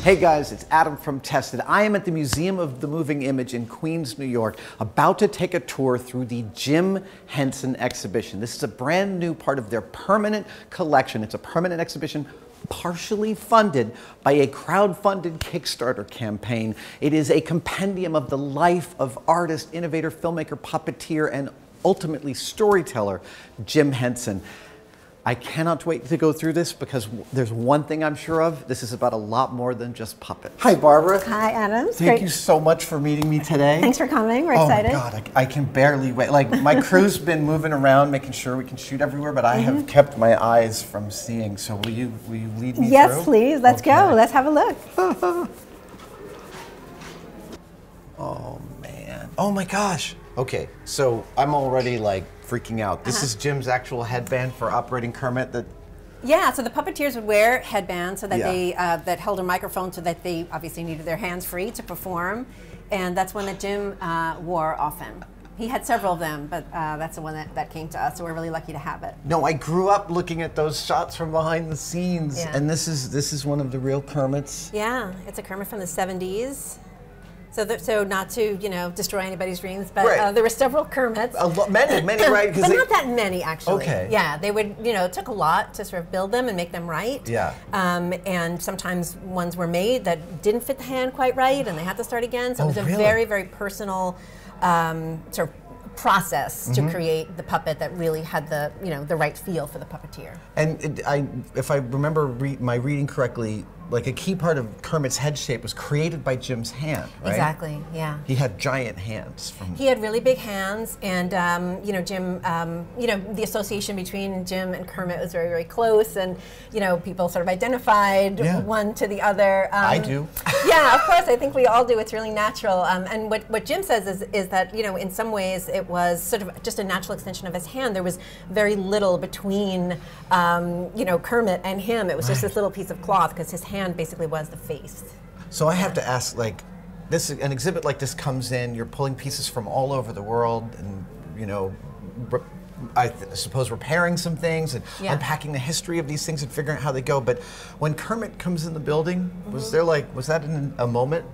Hey guys, it's Adam from Tested. I am at the Museum of the Moving Image in Queens, New York, about to take a tour through the Jim Henson exhibition. This is a brand new part of their permanent collection. It's a permanent exhibition partially funded by a crowd-funded Kickstarter campaign. It is a compendium of the life of artist, innovator, filmmaker, puppeteer, and ultimately storyteller Jim Henson. I cannot wait to go through this because there's one thing I'm sure of. This is about a lot more than just puppets. Hi, Barbara. Hi, Adam. Thank you so much for meeting me today. Thanks for coming. We're excited. Oh my God, I can barely wait. Like, my crew's been moving around, making sure we can shoot everywhere, but I have kept my eyes from seeing. So will you lead me through? Yes, please. Let's go. Let's have a look. Oh man. Oh my gosh. Okay, so I'm already like freaking out. This is Jim's actual headband for operating Kermit. Yeah, so the puppeteers would wear headbands so that they that held a microphone, so that they obviously needed their hands free to perform, and that's one that Jim wore often. He had several of them, but that's the one that came to us, so we're really lucky to have it. No, I grew up looking at those shots from behind the scenes, and this is one of the real Kermits. Yeah, it's a Kermit from the 70s. So not to destroy anybody's dreams, but there were several Kermits. Many, right? But not that many, actually. Okay. Yeah, they would. It took a lot to sort of build them and make them right. Yeah. And sometimes ones were made that didn't fit the hand quite right, and they had to start again. So it was a very, very personal sort of process to create the puppet that really had the the right feel for the puppeteer. And if I remember my reading correctly, like a key part of Kermit's head shape was created by Jim's hand, right? Exactly, yeah. He had giant hands. He had really big hands, and Jim, the association between Jim and Kermit was very, very close, and people sort of identified one to the other. I do. Yeah, of course, I think we all do. It's really natural. And what Jim says is that in some ways it was sort of just a natural extension of his hand. There was very little between Kermit and him. It was just this little piece of cloth, because his hand basically was the face. So I have to ask, like, an exhibit like this comes in, you're pulling pieces from all over the world, and I suppose repairing some things and unpacking the history of these things and figuring out how they go. But when Kermit comes in the building, was that a moment?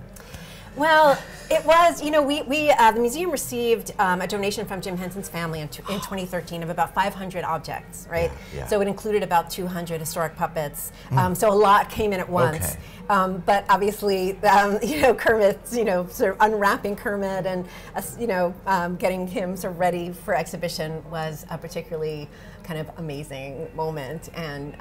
Well, it was. The museum received a donation from Jim Henson's family in 2013 of about 500 objects, right? Yeah. So it included about 200 historic puppets. So a lot came in at once. Okay. But obviously, Kermit's, sort of unwrapping Kermit and getting him sort of ready for exhibition was a particularly kind of amazing moment and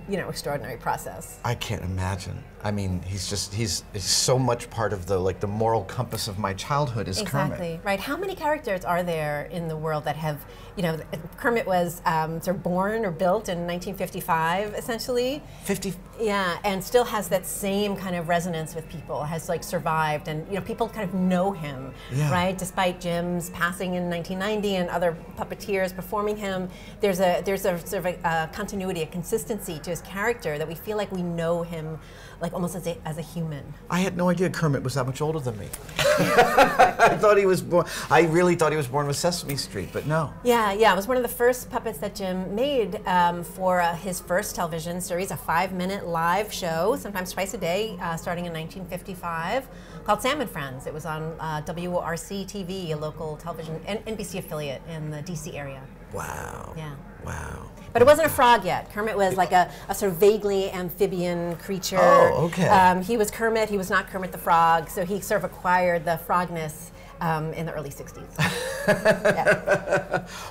extraordinary process. I can't imagine. I mean, he's so much part of the moral compass of my childhood is Kermit. Exactly, right. How many characters are there in the world that have, Kermit was sort of born or built in 1955, essentially. 50? Yeah, and still has that same kind of resonance with people, has survived, and people kind of know him, right? Despite Jim's passing in 1990 and other puppeteers performing him, there's a sort of a continuity, a consistency to his character that we feel like we know him almost as a human. I had no idea Kermit was that much older than me. I thought he was born. I really thought he was born with Sesame Street, but no. Yeah, it was one of the first puppets that Jim made for his first television series, a 5-minute live show, sometimes twice a day, starting in 1955, called Sam and Friends. It was on WORC TV, a local television NBC affiliate in the DC area. Wow. Yeah. Wow. But it wasn't a frog yet. Kermit was like a sort of vaguely amphibian creature. Oh, okay. He was Kermit. He was not Kermit the Frog, so he sort of acquired the frogness in the early 60s.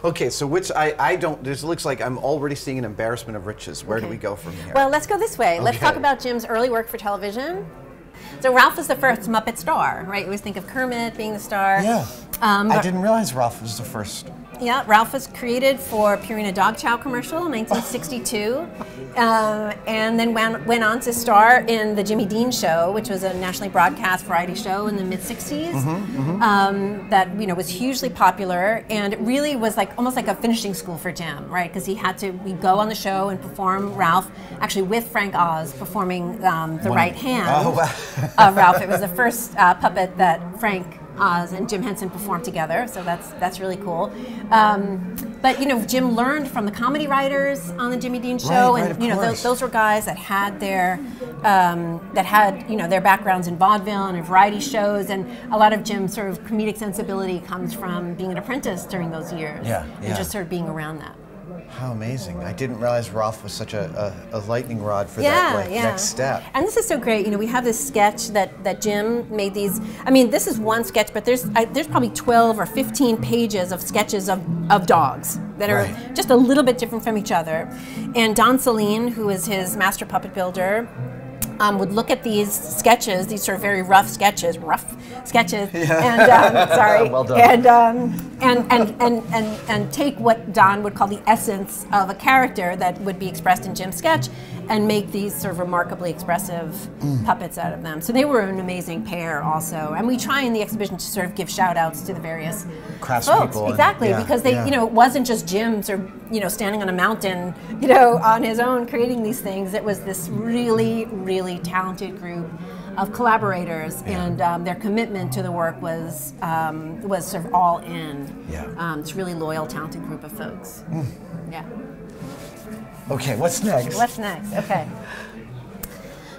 Okay, so I don't, this looks like I'm already seeing an embarrassment of riches. Where do we go from here? Well, let's go this way. Let's talk about Jim's early work for television. So Ralph was the first Muppet star, right? You always think of Kermit being the star. Yeah. I didn't realize Ralph was the first. Yeah, Ralph was created for appearing in a dog chow commercial in 1962, and then went on to star in the Jimmy Dean Show, which was a nationally broadcast variety show in the mid-60s that was hugely popular, and it really was almost like a finishing school for Jim, right? Because we'd go on the show and perform Ralph, actually with Frank Oz performing the right hand of Ralph. It was the first puppet that Frank Oz and Jim Henson performed together, so that's really cool. But Jim learned from the comedy writers on the Jimmy Dean Show, Right, and those were guys that had their their backgrounds in vaudeville and in variety shows, and a lot of Jim's sort of comedic sensibility comes from being an apprentice during those years, and just sort of being around that. How amazing. I didn't realize Ralph was such a lightning rod for that next step. And this is so great. We have this sketch that Jim made these. I mean, this is one sketch, but there's probably 12 or 15 pages of sketches of dogs that are just a little bit different from each other. And Don Saline, who is his master puppet builder, would look at these sketches, these sort of very rough sketches, and sorry, well done. And take what Don would call the essence of a character that would be expressed in Jim's sketch, and make these sort of remarkably expressive puppets out of them. So they were an amazing pair, also. And we try in the exhibition to sort of give shout outs to the various craftspeople. Exactly, because they, it wasn't just Jim sort of, standing on a mountain, on his own creating these things. It was this really, really talented group of collaborators, and their commitment to the work was sort of all in. It's a really loyal, talented group of folks. Yeah. Okay, what's next? What's next? Okay.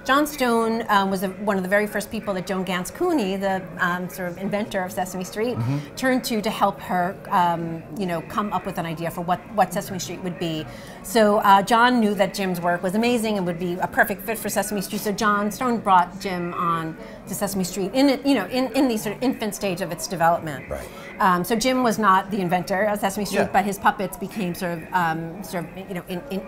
John Stone was one of the very first people that Joan Gans Cooney, the sort of inventor of Sesame Street, turned to help her, come up with an idea for what Sesame Street would be. So John knew that Jim's work was amazing and would be a perfect fit for Sesame Street. So John Stone brought Jim on to Sesame Street in the sort of infant stage of its development. Right. So Jim was not the inventor of Sesame Street, but his puppets became sort of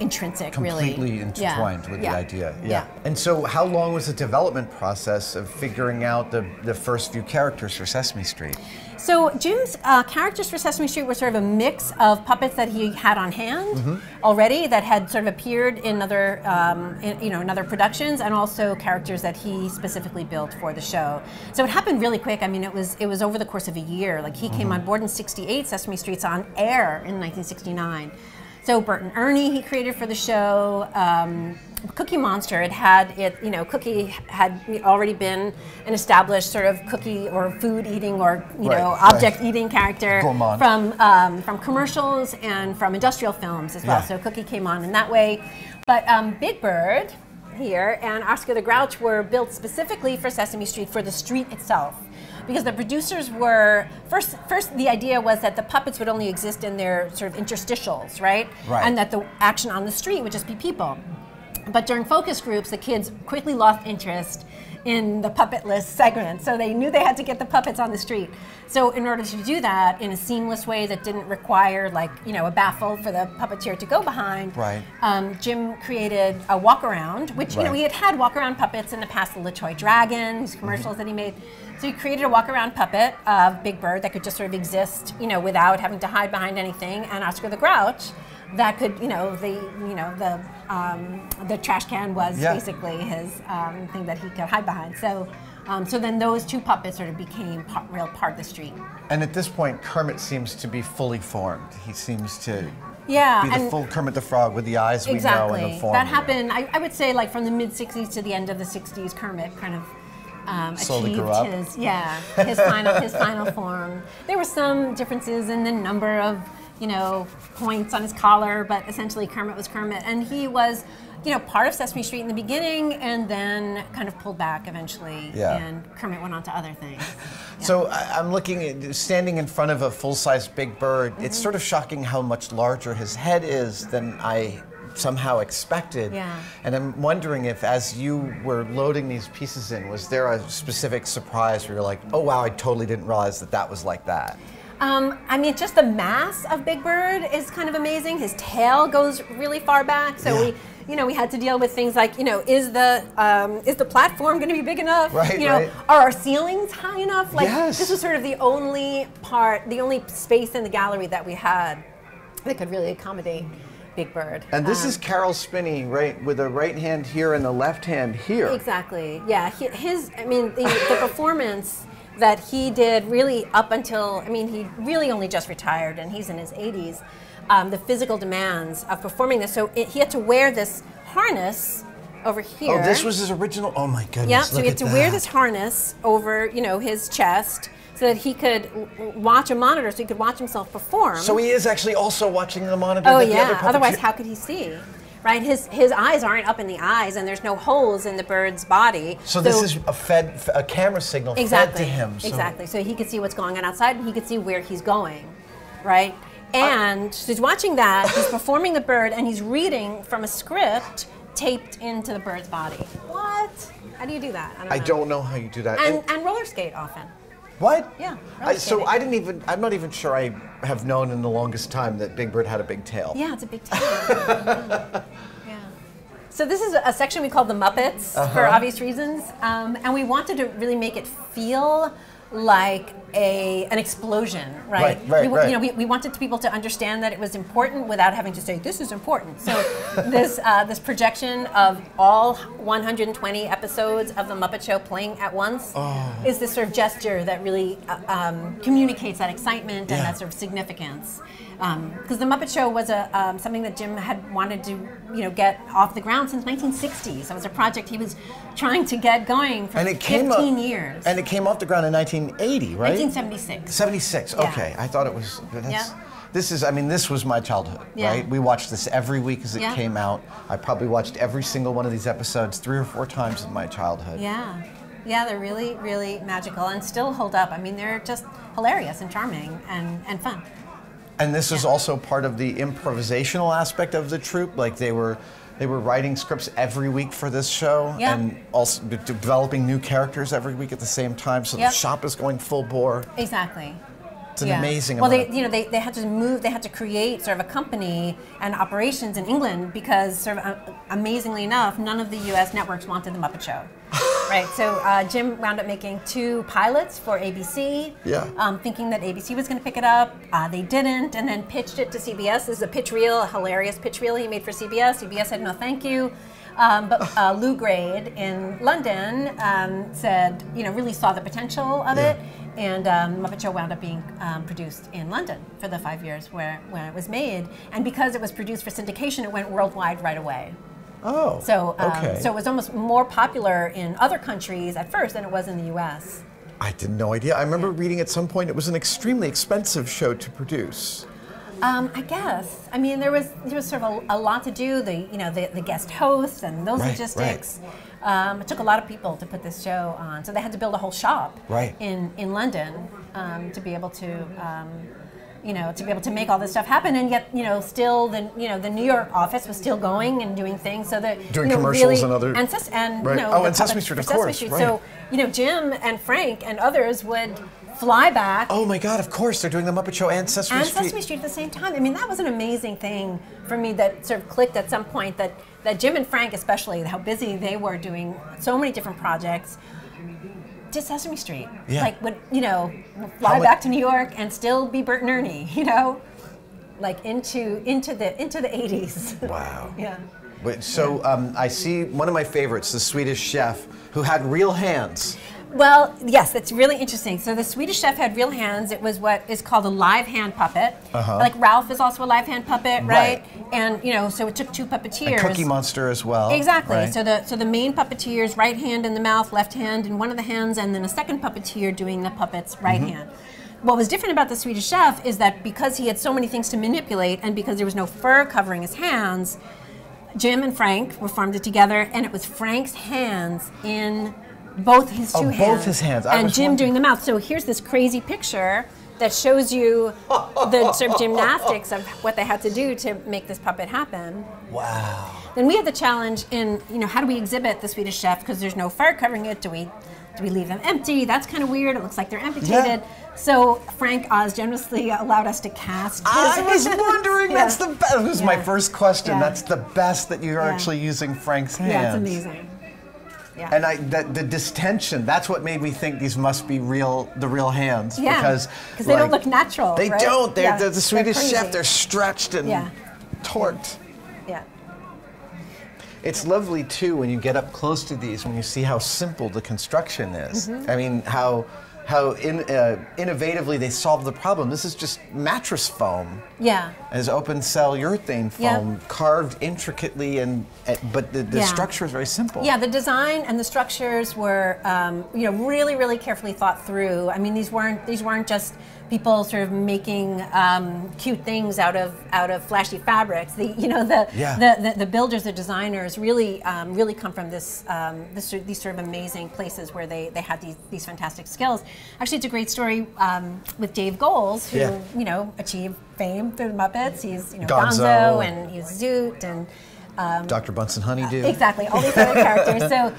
intrinsic, completely intertwined with the idea. Yeah. And so, how long was the development process of figuring out the first few characters for Sesame Street? So Jim's characters for Sesame Street were sort of a mix of puppets that he had on hand already that had sort of appeared in other, in other productions, and also characters that he specifically built for the show. So it happened really quick. I mean, it was over the course of a year. Like, he came on board in '68. Sesame Street's on air in 1969. So Bert and Ernie he created for the show. Cookie Monster, Cookie had already been an established sort of cookie or food eating or object eating character from commercials and from industrial films as well. So Cookie came on in that way. But Big Bird here and Oscar the Grouch were built specifically for Sesame Street, for the street itself. Because the producers were, first the idea was that the puppets would only exist in their sort of interstitials, right? And that the action on the street would just be people. But during focus groups, the kids quickly lost interest in the puppetless segment, so they knew they had to get the puppets on the street. So in order to do that in a seamless way that didn't require, like, a baffle for the puppeteer to go behind, Jim created a walk-around, which, he had walk-around puppets in the past, the LaToy Dragon, these commercials that he made. So he created a walk-around puppet of Big Bird that could just sort of exist, without having to hide behind anything, and Oscar the Grouch that could, the trash can was basically his thing that he could hide behind. So, so then those two puppets sort of became real part of the street. And at this point, Kermit seems to be fully formed. He seems to be the full Kermit the Frog with the eyes we know and the form. That happened, I would say, like from the mid-'60s to the end of the '60s, Kermit kind of slowly achieved his final form. There were some differences in the number of points on his collar, but essentially Kermit was Kermit, and he was, part of Sesame Street in the beginning, and then kind of pulled back eventually, and Kermit went on to other things. So I'm looking at, standing in front of a full-size Big Bird, it's sort of shocking how much larger his head is than I somehow expected. And I'm wondering if, as you were loading these pieces in, was there a specific surprise where you're like, oh wow, I totally didn't realize that was like that? I mean, just the mass of Big Bird is kind of amazing. His tail goes really far back, so we had to deal with things like, is the platform going to be big enough? Are our ceilings high enough? Like, this was sort of the only space in the gallery that we had that could really accommodate Big Bird. And this is Carol Spinney, right, with the right hand here and the left hand here. Exactly. Yeah. The performance that he did really up until, he really only just retired and he's in his 80s, the physical demands of performing this. So he had to wear this harness over here. Oh, this was his original. Oh my goodness! Yeah, so look he at had to that. wear this harness over, his chest, so that he could watch a monitor, so he could watch himself perform. So he is actually also watching the monitor. Oh that the other yeah. Otherwise, how could he see? Right, his eyes aren't up in the eyes, and there's no holes in the bird's body. So this is a camera signal fed to him. So. Exactly. So he could see what's going on outside, and he could see where he's going, right? And so he's watching that. He's performing the bird, and he's reading from a script taped into the bird's body. What? How do you do that? I don't know how you do that. And roller skate often. What? Yeah. So I'm not even sure I have known in the longest time that Big Bird had a big tail. Yeah, it's a big tail. Yeah. So this is a section we call the Muppets for obvious reasons, and we wanted to really make it feel like an explosion, right? Right. We wanted people to understand that it was important without having to say this is important. So this projection of all 120 episodes of the Muppet Show playing at once is this sort of gesture that really communicates that excitement and that sort of significance. Because the Muppet Show was something that Jim had wanted to get off the ground since 1960. So it was a project he was trying to get going for 15 years. And it came off the ground in 1980, right? 1976. 76. Okay, Yeah. I thought it was. This was my childhood, right? We watched this every week as it came out. I probably watched every single one of these episodes 3 or 4 times in my childhood. Yeah. Yeah, they're really, really magical and still hold up. I mean, they're just hilarious and charming and fun. And this is also part of the improvisational aspect of the troupe. Like they were writing scripts every week for this show, and also developing new characters every week at the same time. So the shop is going full bore. Exactly. It's an amazing. Well, they had to move. They had to create sort of a company and operations in England because, sort of amazingly enough, none of the U.S. networks wanted the Muppet Show. Right, so Jim wound up making 2 pilots for ABC, thinking that ABC was going to pick it up. They didn't, and then pitched it to CBS. This is a pitch reel, a hilarious pitch reel he made for CBS. CBS said no, thank you. But Lou Grade in London said, really saw the potential of it, and Muppet Show wound up being produced in London for the 5 years when it was made. And because it was produced for syndication, it went worldwide right away. Oh, so okay. So it was almost more popular in other countries at first than it was in the U.S. I had no idea. I remember reading at some point it was an extremely expensive show to produce. I guess. I mean, there was sort of a lot to do. The guest hosts and those logistics. Right. It took a lot of people to put this show on, so they had to build a whole shop in London to be able to. To be able to make all this stuff happen, and yet, still the New York office was still going and doing things, so that doing commercials really, and other and and Sesame Street, of course, Street. right. So Jim and Frank and others would fly back. Oh my God! Of course, they're doing the Muppet Show and Sesame Street. And Sesame Street at the same time. I mean, that was an amazing thing for me that sort of clicked at some point. That Jim and Frank, especially, how busy they were doing so many different projects. To Sesame Street, would fly back to New York and still be Bert and Ernie, like into the 80s. Wow. Yeah. So I see one of my favorites, the Swedish Chef, who had real hands. Well, yes, that's really interesting. So the Swedish Chef had real hands. It was what is called a live hand puppet. Like Ralph is also a live hand puppet, right? And so it took 2 puppeteers. And Cookie Monster as well. Exactly. Right? So the main puppeteer's right hand in the mouth, left hand in one of the hands, and then a second puppeteer doing the puppet's right hand. What was different about the Swedish Chef is that because he had so many things to manipulate, and because there was no fur covering his hands, Jim and Frank performed it together, and it was Frank's hands in both his 2 hands. Both his hands. And Jim doing the mouth. So here's this crazy picture that shows you the sort of gymnastics of what they had to do to make this puppet happen. Wow. Then we had the challenge in, how do we exhibit the Swedish Chef because there's no fur covering it? Do we leave them empty? That's kind of weird. It looks like they're amputated. Yeah. So Frank Oz generously allowed us to cast. I was wondering. That's the best. That was my first question. That's the best that you're actually using Frank's hands. Yeah, it's amazing. Yeah. And the distension, that's what made me think these must be the real hands. Yeah, because they don't look natural. They don't. They're the Swedish Chef. They're stretched and torqued. Yeah. It's lovely too when you get up close to these, when you see how simple the construction is. I mean, how innovatively they solved the problem. This is just mattress foam. Yeah. As open cell urethane foam, carved intricately, but the structure is very simple. Yeah, the design and the structures were, really, really carefully thought through. I mean, these weren't just people sort of making cute things out of flashy fabrics. The builders, the designers, really come from these sort of amazing places where they had these fantastic skills. Actually, it's a great story with Dave Goelz, who achieved fame through the Muppets. He's Gonzo and he's Zoot and Dr. Bunsen Honeydew. Exactly, all these other characters. So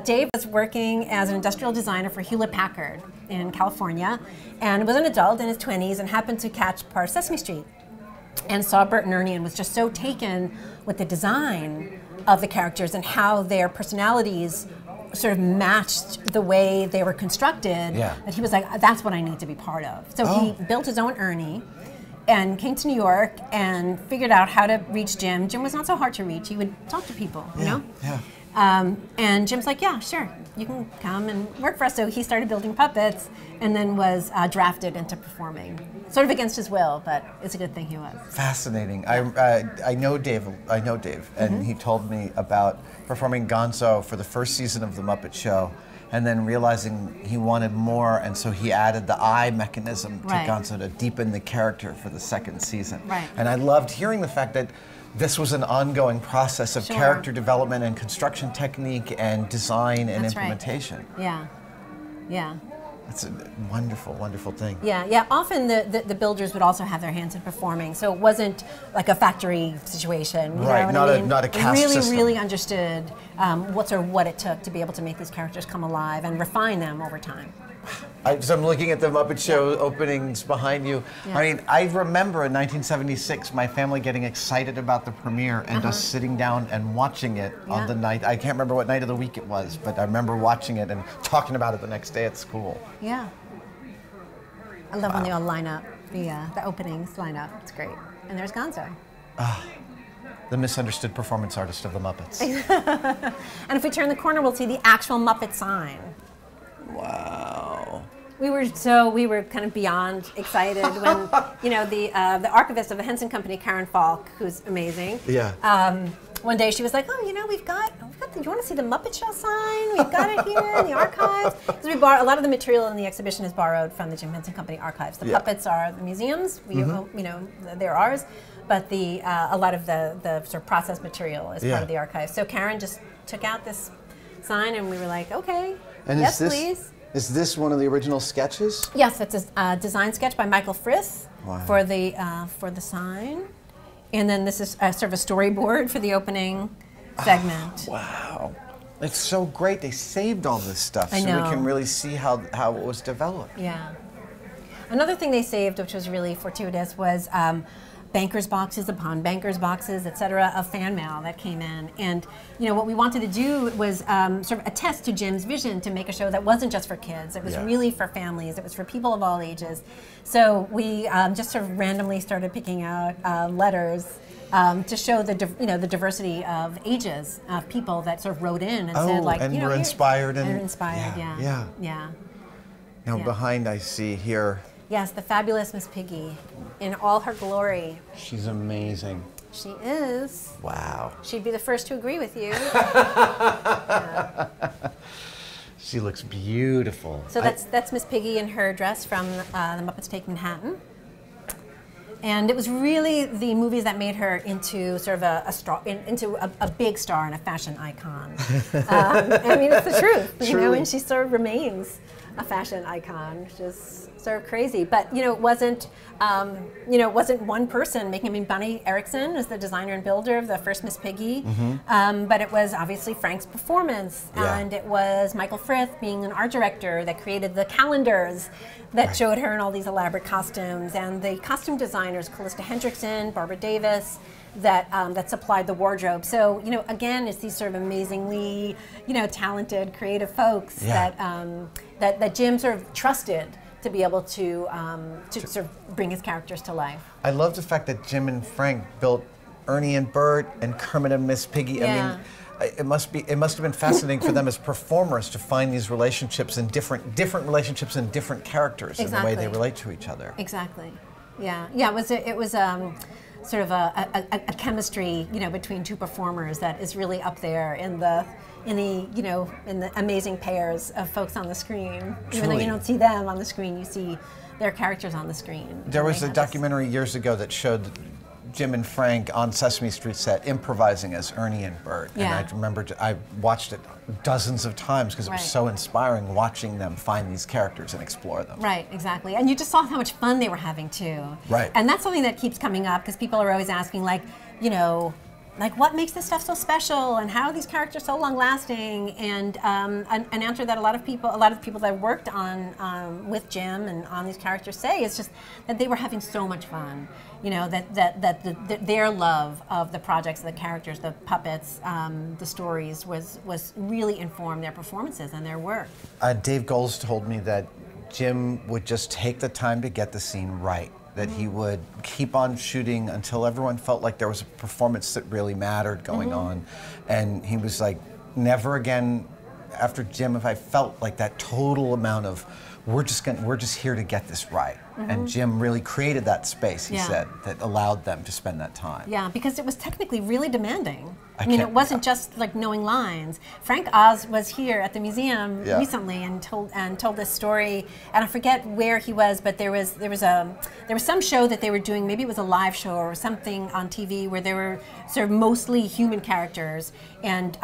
Dave was working as an industrial designer for Hewlett-Packard in California, and was an adult in his 20s and happened to catch part of Sesame Street and saw Bert and Ernie and was just so taken with the design of the characters and how their personalities sort of matched the way they were constructed, that he was like, that's what I need to be part of. So he built his own Ernie and came to New York and figured out how to reach Jim. Jim was not so hard to reach. He would talk to people, you know? Yeah. And Jim's like, yeah, sure, you can come and work for us. So he started building puppets and then was drafted into performing. Sort of against his will, but it's a good thing he was. Fascinating. I know Dave, and he told me about performing Gonzo for the first season of The Muppet Show, and then realizing he wanted more, and so he added the eye mechanism to Gonzo to deepen the character for the second season. Right. And I loved hearing the fact that this was an ongoing process of character development and construction technique and design and implementation. Yeah, yeah. It's a wonderful, wonderful thing. Yeah. Often the builders would also have their hands in performing, so it wasn't like a factory situation. Right, not a cast system. Really understood what it took to be able to make these characters come alive and refine them over time. So I'm looking at the Muppet Show openings behind you. Yeah. I mean, I remember in 1976 my family getting excited about the premiere and us sitting down and watching it on the night. I can't remember what night of the week it was, but I remember watching it and talking about it the next day at school. Yeah. I love when they all line up, the openings line up. It's great. And there's Gonzo. The misunderstood performance artist of the Muppets. And if we turn the corner, we'll see the actual Muppet sign. Wow. We were kind of beyond excited when, the archivist of the Henson Company, Karen Falk, who's amazing. Yeah. One day she was like, we've got you want to see the Muppet Show sign? We've got it here in the archives. Because a lot of the material in the exhibition is borrowed from the Jim Henson Company archives. The puppets are the museums, they're ours, but a lot of the sort of process material is part of the archives. So Karen just took out this sign and we were like, okay. And yes, please. Is this one of the original sketches? Yes, it's a design sketch by Michael Frith for the sign, and then this is sort of a storyboard for the opening segment. Wow, it's so great. They saved all this stuff so we can really see how it was developed. Yeah. Another thing they saved, which was really fortuitous, was bankers boxes upon bankers boxes, etc., of fan mail that came in. And what we wanted to do was sort of attest to Jim's vision to make a show that wasn't just for kids. It was really for families. It was for people of all ages. So we just sort of randomly started picking out letters to show the diversity of ages of people that sort of wrote in and said, like, and were inspired and inspired. Yeah. Now behind I see here. Yes, the fabulous Miss Piggy in all her glory. She's amazing. She is. Wow. She'd be the first to agree with you. She looks beautiful. So that's Miss Piggy in her dress from the Muppets Take Manhattan. And it was really the movies that made her into sort of a star, into a big star and a fashion icon. I mean, it's the truth, and she sort of remains a fashion icon, which is sort of crazy. But it wasn't one person making. I mean, Bonnie Erickson was the designer and builder of the first Miss Piggy, but it was obviously Frank's performance, and it was Michael Frith being an art director that created the calendars that showed her in all these elaborate costumes, and the costume designers, Callista Hendrickson, Barbara Davis, that supplied the wardrobe. So again, it's these sort of amazingly talented, creative folks that Jim sort of trusted to be able to sort of bring his characters to life. I love the fact that Jim and Frank built Ernie and Bert and Kermit and Miss Piggy. I mean, it must have been fascinating for them as performers to find these relationships and different relationships and different characters in the way they relate to each other. Exactly. Yeah. Yeah. It was sort of a chemistry, you know, between two performers that is really up there in the amazing pairs of folks on the screen. Truly. Even though you don't see them on the screen, you see their characters on the screen. There was a documentary years ago that showed Jim and Frank on Sesame Street set improvising as Ernie and Bert. Yeah. And I remember I watched it dozens of times because it was so inspiring watching them find these characters and explore them. Right, exactly. And you just saw how much fun they were having too. Right. And that's something that keeps coming up because people are always asking, like, you know, like, what makes this stuff so special, and how are these characters so long-lasting? And an answer that a lot of people that worked on with Jim and on these characters say is just that they were having so much fun. You know, that their love of the projects, the characters, the puppets, the stories was really informed their performances and their work. Dave Goelz told me that Jim would just take the time to get the scene right. That he would keep on shooting until everyone felt like there was a performance that really mattered going on. And he was like, never again after Jim if I felt like that total amount of we're just here to get this right. And Jim really created that space, he said, that allowed them to spend that time. Yeah, because it was technically really demanding. I mean, it wasn't just like knowing lines. Frank Oz was here at the museum recently and told this story, and I forget where he was, but there was some show that they were doing. Maybe it was a live show or something on TV where there were sort of mostly human characters, and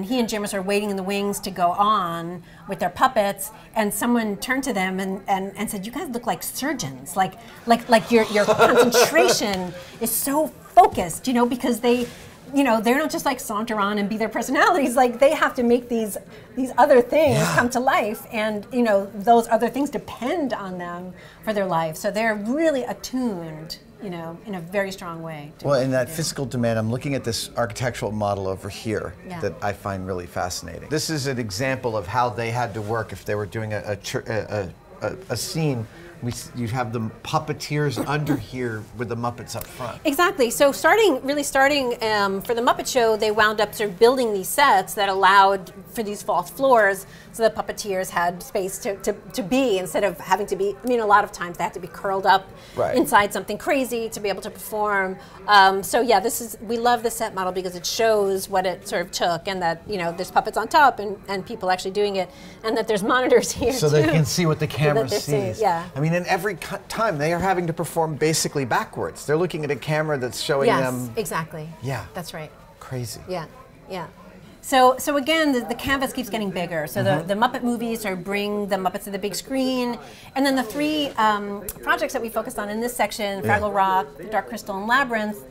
he and Jim were sort of waiting in the wings to go on with their puppets, and someone turned to them and said, "You guys look like surgeons. Like your concentration is so focused, you know, because they." You know, they're not just like saunter on and be their personalities. Like they have to make these other things come to life, and you know those other things depend on them for their life. So they're really attuned, you know, in a very strong way. Well, in that physical demand, I'm looking at this architectural model over here that I find really fascinating. This is an example of how they had to work if they were doing a scene. You have the puppeteers under here with the Muppets up front. Exactly. So starting for the Muppet Show, they wound up sort of building these sets that allowed for these false floors, so the puppeteers had space to be instead of having to be. I mean, a lot of times they have to be curled up inside something crazy to be able to perform. So yeah, we love the set model because it shows what it sort of took, and that you know there's puppets on top and people actually doing it, and that there's monitors here so they can see what the camera sees. Yeah. I mean, and every time they are having to perform basically backwards. They're looking at a camera that's showing them. Yes, exactly. Yeah. That's right. Crazy. Yeah, yeah. So again, the canvas keeps getting bigger. So the Muppet movies bring the Muppets to the big screen, and then the three projects that we focused on in this section, Fraggle Rock, Dark Crystal, and Labyrinth,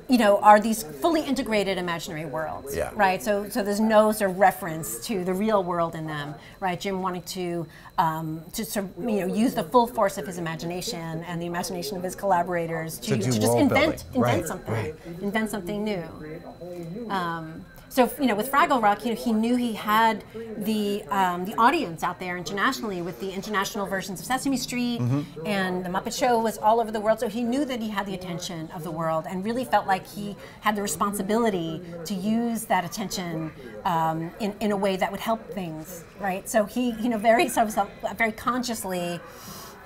you know, are these fully integrated imaginary worlds, right? So there's no sort of reference to the real world in them, right? Jim wanting to sort of, you know, use the full force of his imagination and the imagination of his collaborators to just invent something new. So you know, with Fraggle Rock, you know, he knew he had the audience out there internationally with the international versions of Sesame Street, and the Muppet Show was all over the world. So he knew that he had the attention of the world, and really felt like he had the responsibility to use that attention in a way that would help things, right? So he, you know, very consciously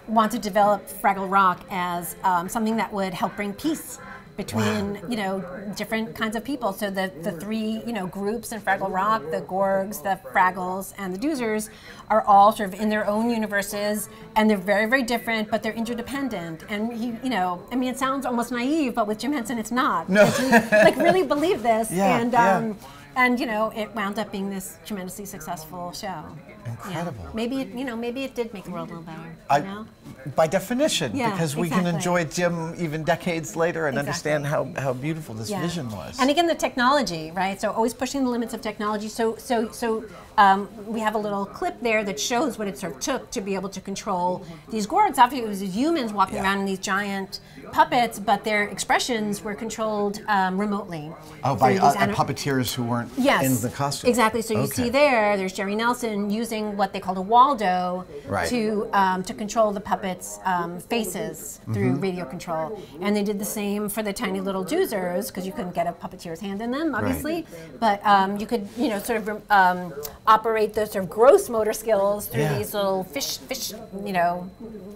wanted to develop Fraggle Rock as something that would help bring peace between you know different kinds of people. So the three you know groups in Fraggle Rock, the Gorgs, the Fraggles, and the Doozers, are all sort of in their own universes, and they're very, very different, but they're interdependent. And he, you know, I mean, it sounds almost naive, but with Jim Henson, it's not. No, he like really believed this, and you know, it wound up being this tremendously successful show. Incredible. Yeah. Maybe it did make the world a little better. You know? By definition, because we can enjoy Jim even decades later and understand how beautiful this vision was. And again, the technology, right? So always pushing the limits of technology. So we have a little clip there that shows what it sort of took to be able to control these Gorgs. Obviously, it was humans walking around in these giant puppets, but their expressions were controlled remotely. Oh, by puppeteers who weren't in the costume. Exactly. So you see there's Jerry Nelson using what they called a Waldo to control the puppets' faces through radio control. And they did the same for the tiny little doozers, because you couldn't get a puppeteer's hand in them, obviously. But you could, sort of operate those sort of gross motor skills through these little fish,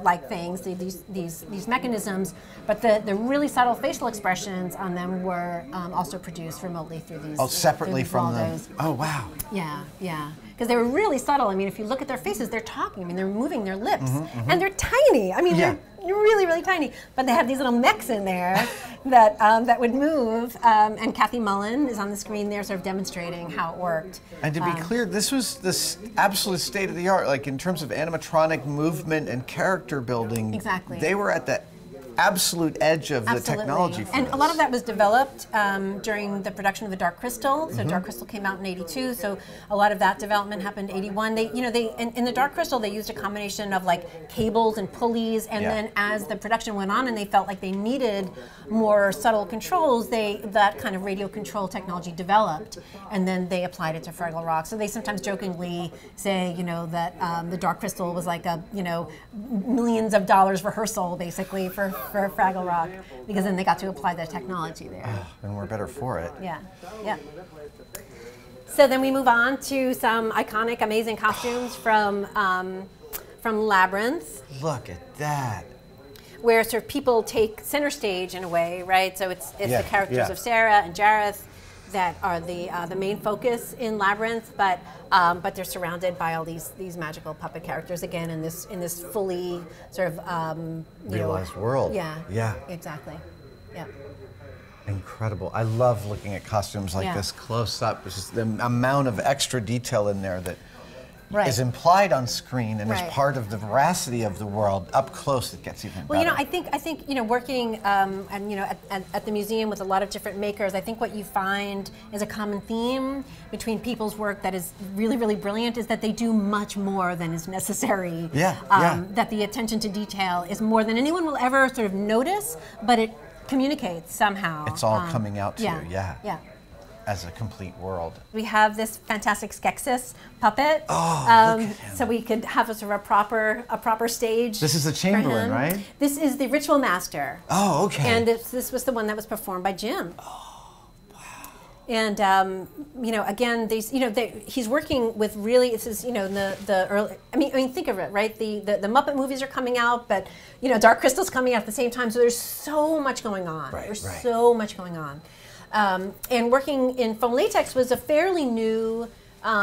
like things, these mechanisms. But the really subtle facial expressions on them were also produced remotely through these. Oh, separately from them. Oh, wow. Yeah, yeah. Because they were really subtle. I mean, if you look at their faces, they're talking. I mean, they're moving their lips, and they're tiny. I mean, they're really, really tiny. But they have these little mechs in there that would move. And Kathy Mullen is on the screen there, sort of demonstrating how it worked. And to be clear, this was this absolute state of the art, like in terms of animatronic movement and character building. Exactly. They were at the absolute edge of the technology for and this. a lot of that was developed during the production of the Dark Crystal. So Dark Crystal came out in '82. So a lot of that development happened in '81. They, in the Dark Crystal, they used a combination of like cables and pulleys. And then as the production went on, and they felt like they needed more subtle controls, that kind of radio control technology developed, and then they applied it to Fraggle Rock. So they sometimes jokingly say, that the Dark Crystal was like a, millions of dollars rehearsal basically for Fraggle Rock, because then they got to apply the technology there. And we're better for it. Yeah, yeah. So then we move on to some iconic, amazing costumes from Labyrinth. Look at that. Where sort of people take center stage in a way, right? So it's the characters of Sarah and Jareth that are the main focus in Labyrinth, but they're surrounded by all these magical puppet characters again in this fully sort of realized world. Yeah. Yeah. Exactly. Yeah. Incredible. I love looking at costumes like this close up. It's just the amount of extra detail in there that is implied on screen and is part of the veracity of the world. Up close, it gets even better. Well, I think working at the museum with a lot of different makers, I think what you find is a common theme between people's work that is really, really brilliant is that they do much more than is necessary. That the attention to detail is more than anyone will ever sort of notice, but it communicates somehow. It's all coming out to you. Yeah. As a complete world. We have this fantastic Skeksis puppet. Oh, look at him. So we could have a sort of a proper stage. This is the Chamberlain, right? This is the Ritual Master. Oh, okay. And this was the one that was performed by Jim. Oh, wow. And again, he's working with really. This is the early. I mean, think of it, right? The Muppet movies are coming out, but Dark Crystal's coming out at the same time. So there's so much going on. There's so much going on. And working in foam latex was a fairly new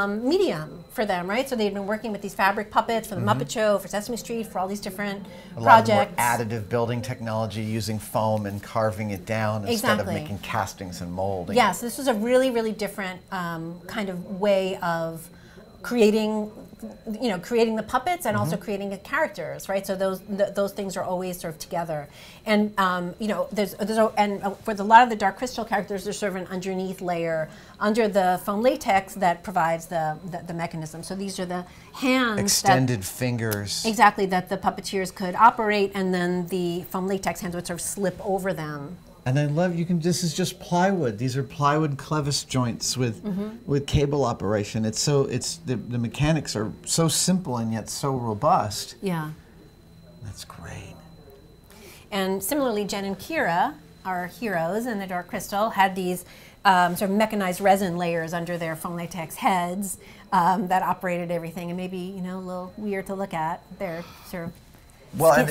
medium for them, right? So they'd been working with these fabric puppets for the Muppet Show, for Sesame Street, for all these different projects. A lot more additive building technology using foam and carving it down instead of making castings and molding. Yes, this was a really, really different kind of way of creating the puppets and also creating the characters, right? So those things are always sort of together, and for a lot of the Dark Crystal characters, there's sort of an underneath layer under the foam latex that provides the mechanism. So these are the hands, extended fingers, exactly, that the puppeteers could operate, and then the foam latex hands would sort of slip over them. And I love this is just plywood. These are plywood clevis joints with cable operation. The mechanics are so simple and yet so robust. Yeah. That's great. And similarly, Jen and Kira, our heroes in the Dark Crystal, had these sort of mechanized resin layers under their foam latex heads that operated everything, and maybe a little weird to look at. They're sort of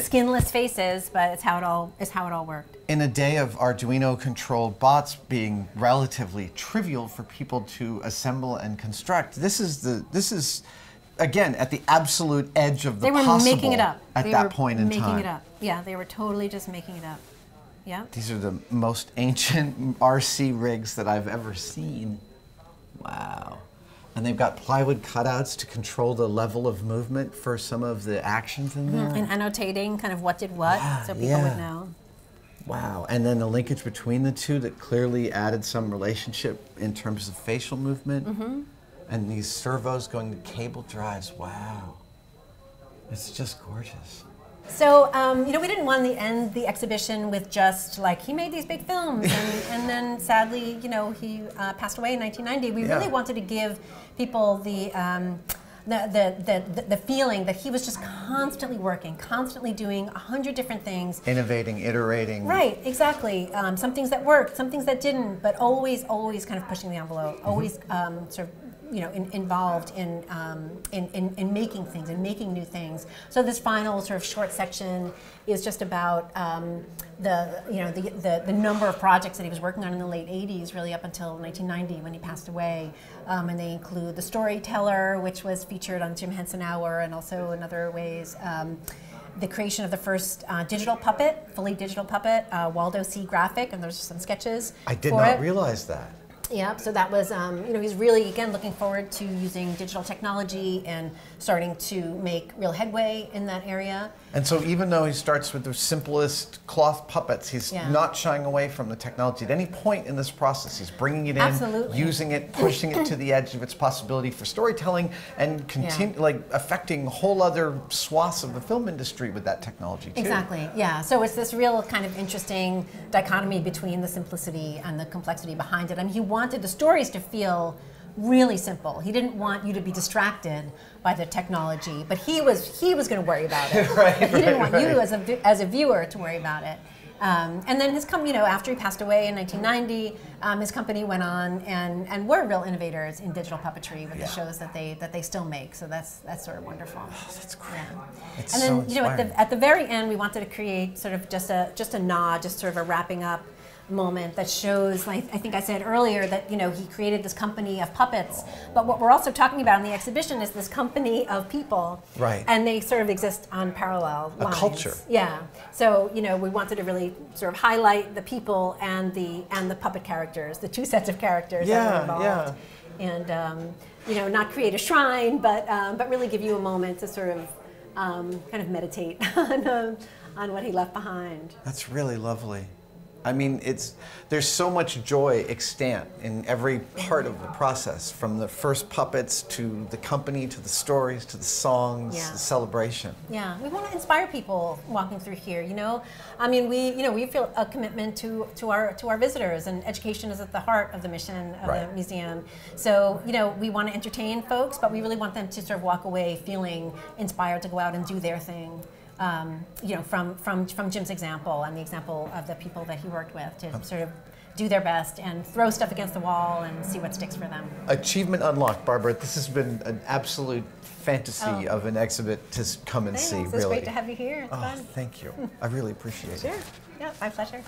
skinless faces, but it's how it all worked. In a day of Arduino-controlled bots being relatively trivial for people to assemble and construct, this is again at the absolute edge of the possible. They were making it up at that point in time. Making it up. Yeah, they were totally just making it up. Yeah. These are the most ancient RC rigs that I've ever seen. Wow. And they've got plywood cutouts to control the level of movement for some of the actions in there. And annotating kind of what did what, so people would know. Wow. And then the linkage between the two that clearly added some relationship in terms of facial movement. And these servos going to cable drives. Wow. It's just gorgeous. So, you know, we didn't want to end the exhibition with just like, he made these big films, and then sadly, you know, he passed away in 1990. We really wanted to give people the feeling that he was just constantly working, constantly doing 100 different things. Innovating, iterating. Right, exactly. Some things that worked, some things that didn't, but always kind of pushing the envelope, always sort of, you know, involved in making things and making new things. So this final sort of short section is just about the number of projects that he was working on in the late 80s, really up until 1990 when he passed away. And they include The Storyteller, which was featured on Jim Henson Hour, and also in other ways. The creation of the first digital puppet, fully digital puppet, Waldo C. Graphic, and there's some sketches. I did not realize that. Yeah, so that was, you know, he's really, again, looking forward to using digital technology and starting to make real headway in that area. And so even though he starts with the simplest cloth puppets, he's not shying away from the technology. At any point in this process, he's bringing it in, using it, pushing it to the edge of its possibility for storytelling, and like affecting whole other swaths of the film industry with that technology too. Exactly, yeah. So it's this real kind of interesting dichotomy between the simplicity and the complexity behind it. I mean, he wanted the stories to feel really simple. He didn't want you to be distracted by the technology, but he was going to worry about it. He didn't want you as a viewer to worry about it. And then his company, you know, after he passed away in 1990, his company went on and were real innovators in digital puppetry with the shows that they still make. So that's sort of wonderful. Oh, that's great. Yeah. It's and then, so you know, at the very end, we wanted to create sort of just a nod, just sort of a wrapping up moment that shows, like I think I said earlier, that, you know, he created this company of puppets, but what we're also talking about in the exhibition is this company of people, and they sort of exist on parallel lines. A culture. Yeah. So, you know, we wanted to really sort of highlight the people and the puppet characters, the two sets of characters that were involved, and you know, not create a shrine, but really give you a moment to sort of kind of meditate on what he left behind. That's really lovely. I mean, there's so much joy extant in every part of the process, from the first puppets to the company to the stories to the songs, the celebration. Yeah, we want to inspire people walking through here. You know, I mean, we feel a commitment to our visitors, and education is at the heart of the mission of the museum. So, you know, we want to entertain folks, but we really want them to sort of walk away feeling inspired to go out and do their thing. You know, from Jim's example and the example of the people that he worked with, to sort of do their best and throw stuff against the wall and see what sticks for them. Achievement unlocked, Barbara. This has been an absolute fantasy of an exhibit to come and see. Really, it's great to have you here. It's fun. Thank you. I really appreciate it. Sure. Yeah, my pleasure.